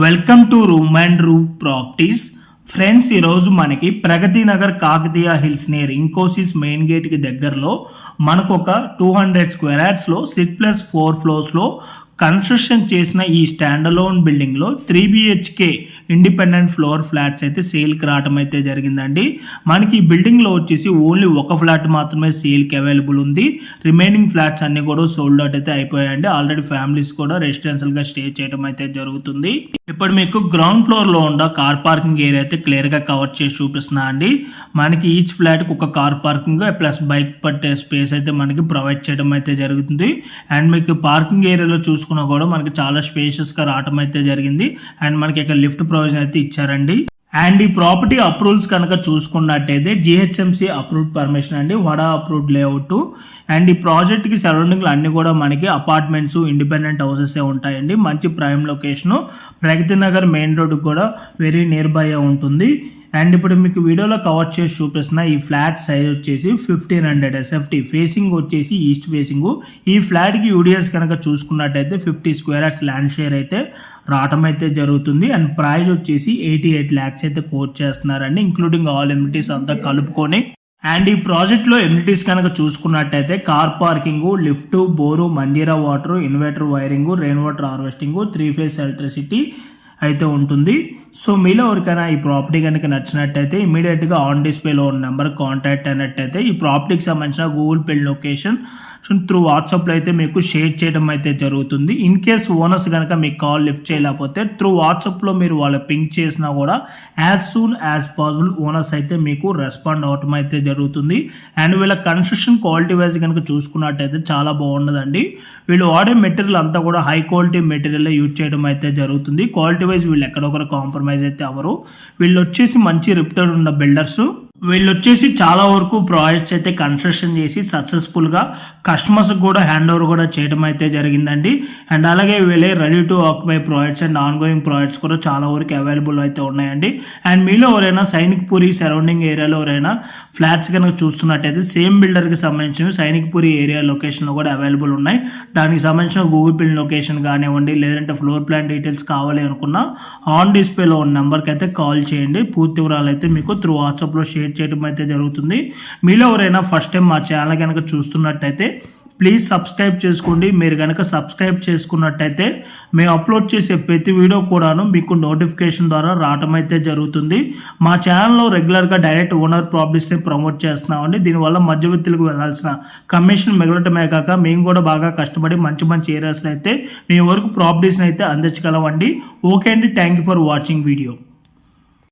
Welcome to room and room properties. Friends, ఈరోజు మనకి Pragathi Nagar Kakatiya Hills near Infosys main గేట్కి దగ్గరలో మనకు ఒక 200 స్క్వేర్ యార్డ్స్లో 6+4 ఫ్లోర్స్లో కన్స్ట్రక్షన్ చేసిన ఈ స్టాండ్ అలోన్ బిల్డింగ్లో 3 BHK ఇండిపెండెంట్ ఫ్లోర్ ఫ్లాట్స్ అయితే సేల్కి రావడం అయితే జరిగిందండి. మనకి ఈ బిల్డింగ్లో వచ్చేసి ఓన్లీ ఒక ఫ్లాట్ మాత్రమే సేల్కి అవైలబుల్ ఉంది. రిమైనింగ్ ఫ్లాట్స్ అన్ని కూడా సోల్డ్ అవుట్ అయితే అయిపోయాయండి. ఆల్రెడీ ఫ్యామిలీస్ కూడా రెసిడెన్షియల్గా స్టే చేయడం అయితే జరుగుతుంది. ఇప్పుడు మీకు గ్రౌండ్ ఫ్లోర్లో ఉన్న కార్ పార్కింగ్ ఏరియా అయితే క్లియర్గా కవర్ చేసి చూపిస్తున్నా అండి. మనకి ఈచ్ ఫ్లాట్కి ఒక కార్ పార్కింగ్ ప్లస్ బైక్ పట్టే స్పేస్ అయితే మనకి ప్రొవైడ్ చేయడం అయితే జరుగుతుంది. అండ్ మీకు పార్కింగ్ ఏరియాలో చూసుకున్నా కూడా మనకి చాలా స్పేషియస్గా రావడం అయితే జరిగింది. అండ్ మనకి ఇక్కడ లిఫ్ట్ ప్రొవిజన్ అయితే ఇచ్చారండి. అండ్ ఈ ప్రాపర్టీ అప్రూవల్స్ కనుక చూసుకున్నట్టయితే GHMC అప్రూవ్డ్ పర్మిషన్ అండి, వడా అప్రూవ్డ్ లేఅవుట్. అండ్ ఈ ప్రాజెక్ట్కి సరౌండింగ్లు అన్ని కూడా మనకి అపార్ట్మెంట్స్, ఇండిపెండెంట్ హౌసెస్ ఉంటాయండి. మంచి prime location, Pragathi Nagar main road కూడా వెరీ నియర్ బై ఉంటుంది. అండ్ ఇప్పుడు మీకు వీడియోలో కవర్ చేసి చూపిస్తున్న ఈ ఫ్లాట్ సైజ్ వచ్చేసి 1500 SFT, ఫేసింగ్ వచ్చేసి ఈస్ట్ ఫేసింగ్. ఈ ఫ్లాట్కి యూడిఎస్ కనుక చూసుకున్నట్టయితే 50 స్క్వేర్ యార్డ్స్ ల్యాండ్ షేర్ అయితే రావటం అయితే జరుగుతుంది. అండ్ ప్రైస్ వచ్చేసి 88 lakhs అయితే కోట్ చేస్తున్నారండి, ఇంక్లూడింగ్ ఆల్ ఎమ్యూనిటీస్ అంతా కలుపుకొని. అండ్ ఈ ప్రాజెక్ట్లో ఎమ్యూనిటీస్ కనుక చూసుకున్నట్టయితే car parking, lift, bore, Manjira water, inverter wiring, rain water harvesting, 3 phase electricity అయితే ఉంటుంది. సో మీలో ఎవరికైనా ఈ ప్రాపర్టీ కనుక నచ్చినట్టయితే ఇమీడియట్గా ఆన్ డిస్ప్లేలో ఉన్న నెంబర్ కాంటాక్ట్ అయినట్టయితే ఈ ప్రాపర్టీకి సంబంధించిన గూగుల్ పే లొకేషన్ త్రూ వాట్సాప్లో అయితే మీకు షేర్ చేయడం అయితే జరుగుతుంది. ఇన్ కేస్ ఓనర్స్ కనుక మీకు కాల్ లిఫ్ట్ చేయలేకపోతే త్రూ వాట్సాప్లో మీరు వాళ్ళు పింక్ చేసినా కూడా as soon as possible owners అయితే మీకు రెస్పాండ్ అవటం అయితే జరుగుతుంది. అండ్ వీళ్ళ కన్స్ట్రక్షన్ క్వాలిటీ వైజ్ కనుక చూసుకున్నట్టయితే చాలా బాగున్నదండి. వీళ్ళు వాడే మెటీరియల్ అంతా కూడా హై క్వాలిటీ మెటీరియల్ యూజ్ చేయడం అయితే జరుగుతుంది. క్వాలిటీ వైజ్ వీళ్ళు ఎక్కడొకరు కాంప్రమైజ్ అయితే అవ్వరు. వీళ్ళు వచ్చేసి మంచి రిప్యూటెడ్ ఉన్న బిల్డర్స్. వీళ్ళు వచ్చేసి చాలా వరకు ప్రాజెక్ట్స్ అయితే కన్స్ట్రక్షన్ చేసి సక్సెస్ఫుల్గా కస్టమర్స్కి కూడా హ్యాండ్ ఓవర్ కూడా చేయడం అయితే జరిగిందండి. అండ్ అలాగే వీళ్ళే ready to occupy projects and on going projects కూడా చాలా వరకు అవైలబుల్ అయితే ఉన్నాయండి. అండ్ మీలో ఎవరైనా సైనిక్ పూరి సరౌండింగ్ ఏరియాలో ఎవరైనా ఫ్లాట్స్ కనుక చూస్తున్నట్టయితే సేమ్ బిల్డర్కి సంబంధించిన సైనిక్ పూరి ఏరియా లొకేషన్లో కూడా అవైలబుల్ ఉన్నాయి. దానికి సంబంధించిన గూగుల్ పే లొకేషన్ కానివ్వండి, లేదంటే ఫ్లోర్ ప్లాన్ డీటెయిల్స్ కావాలి అనుకున్నా ఆన్ డిస్ప్లేలో ఉన్న నెంబర్కి అయితే కాల్ చేయండి. పూర్తి వివరాలు అయితే మీకు త్రూ వాట్సాప్లో షేర్ చేయడం అయితే జరుగుతుంది. మీలో ఎవరైనా ఫస్ట్ టైం మా ఛానల్ కనుక చూస్తున్నట్టయితే ప్లీజ్ సబ్స్క్రైబ్ చేసుకోండి. మీరు కనుక సబ్స్క్రైబ్ చేసుకున్నట్టయితే మేము అప్లోడ్ చేసే ప్రతి వీడియో కూడాను మీకు నోటిఫికేషన్ ద్వారా రావటం అయితే జరుగుతుంది. మా ఛానల్లో రెగ్యులర్గా డైరెక్ట్ ఓనర్ ప్రాపర్టీస్ని ప్రమోట్ చేస్తున్నామండి. దీనివల్ల మధ్యవర్తులకు వెళ్ళాల్సిన కమిషన్ మిగలటమే కాక మేము కూడా బాగా కష్టపడి మంచి మంచి ఏరియాస్లో అయితే మీ వరకు ప్రాపర్టీస్ని అయితే అందించగలమండి. ఓకే అండి, thank you for watching video.